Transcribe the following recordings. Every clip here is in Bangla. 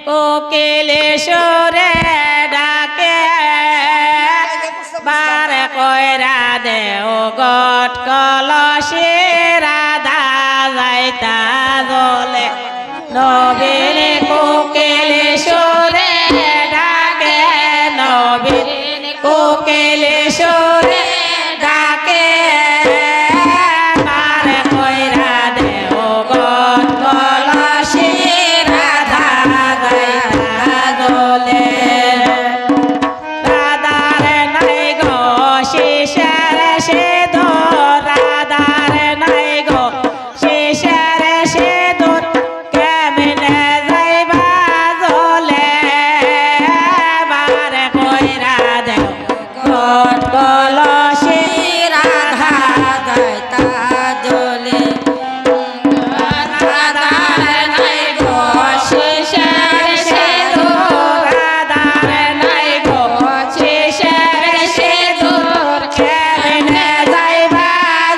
কোকিলেশ্বরে ডাকে বার কইরা দেও গট কলসে রাধা যাইতা জলে নবীর কোকিলেশ্বরে ডাকে নবীর কোকিলেশ্বরে ডাকে বার কইরা দেও গট কলসে রাধা যাইতা জলে রাধার নাই গো শেষের সেদুর রাধার নাই গো শেষের সেদুর কেমনে যাইবা জলে বার কইরা দেও গট কলসে রাধা যাইতা জলে রাধার নাই গো শেষের সেদুর রাধার নাই গো শেষের সেদুর কেমনে যাইবা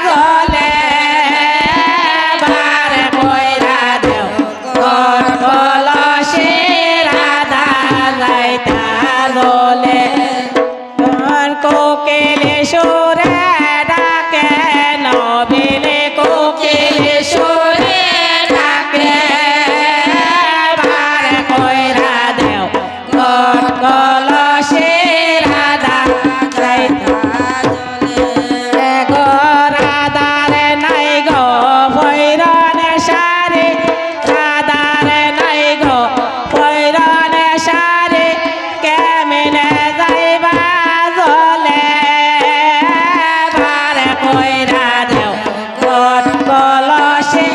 জলে বার কইরা দেও গট কলসে রাধা যাইতা জলে কোকিলেশ্বরে ডাকে নবীর কোকিলেশ্বরে ডাকে বার কইরা দেও গট কলসে রাধা যাইতা জলে গো রাধার নাই গো ভৈরন সারে রাধার নাই গো ভৈরন সারে কেমনে যাইবা জলে বার কইরা দেও গট কলসে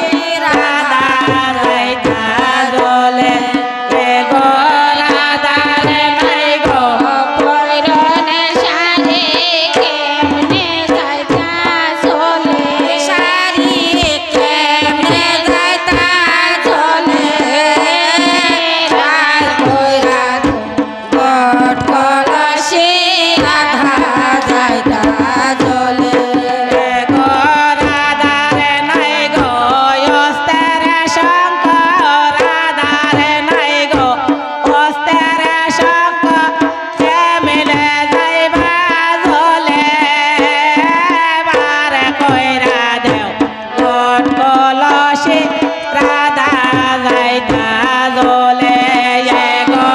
রাধা যাইতা জলে গো রাধার নাই গো ভৈরন সারে কেমনে যাইতা জলে সারি কেমনে যাইতা জলে বার কইরা গট কলসে রাধা যাইতা জলে গো রাধার নাই গো অস্তের শঙ্কর রাধার নাই গো অস্তের শঙ্কর কেমনে যাইবা জলে বার কইরা দেও গট কলসে রাধা যাইতা জলে গো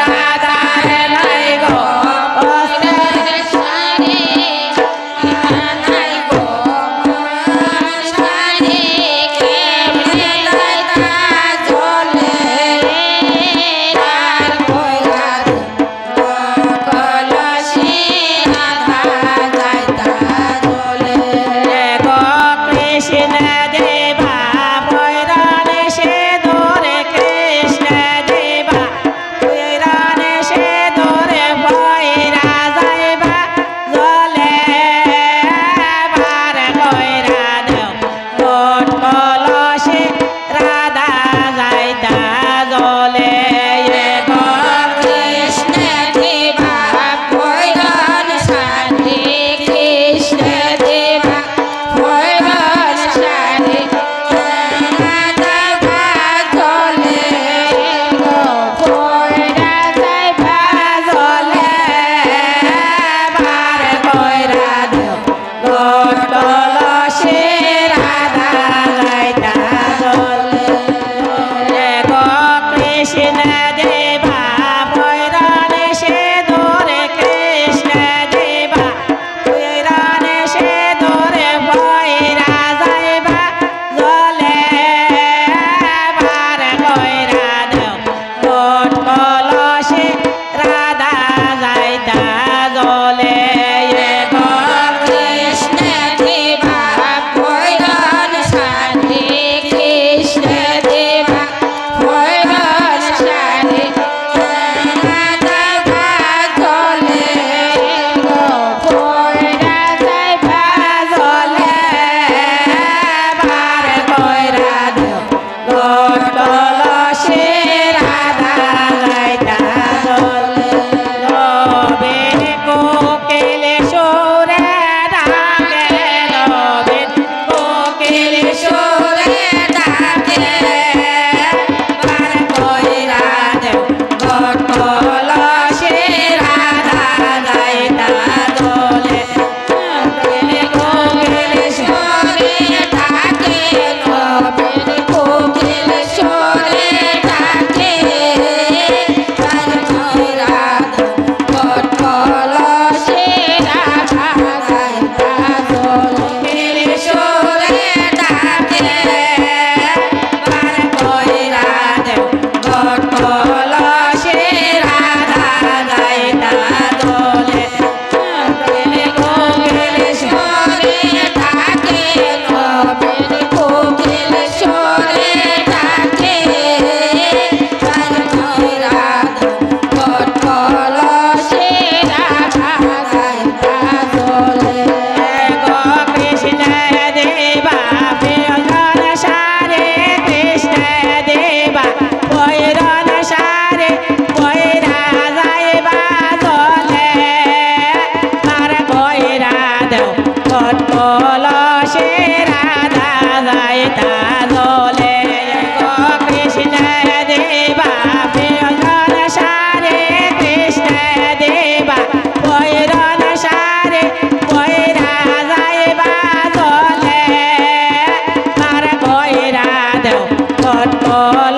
রাধার নাই গো অস্তের সারে নাই গো সারে কেমনে যাইতা জলে বার কইরা দেও কলসে রাধা যাইতা জলে গো কৃষ্ণ দেবা ভৈরন সেদুর কৃষ্ণ দেবা ভৈরন সেদুর ভৈরা যাইবা জলে বার কইরা দেও গট কলসে রাধা যাইতা জলে গো কৃষ্ণ দেবা ভৈরন সারে কৃষ্ণ দেবা ভৈরন সারে রাধা জলে গো ভৈরা যাইবা জলে বার কইরা দেও গট কলসে রাধা যাইতা জলে গো কৃষ্ণ দেবা ভৈরন সেদুর কৃষ্ণ দেবা ভৈরন সেদুর ভৈরা যাইবা জলে বার কইরা দেও গট কলসে রাধা যাইতা জলে গো কৃষ্ণ দেবা ভৈরন সারে কৃষ্ণ দেবা ভৈরন সারে রাধা জলে গো ভৈরা যাইবা জলে বার কইরা দেও গট কলসে রাধা যাইতা জলে নবীর কোকিলেশ্বরে ডাকে নবীর কোকিলেশ্বরে ডাকে বার কইরা দেও বল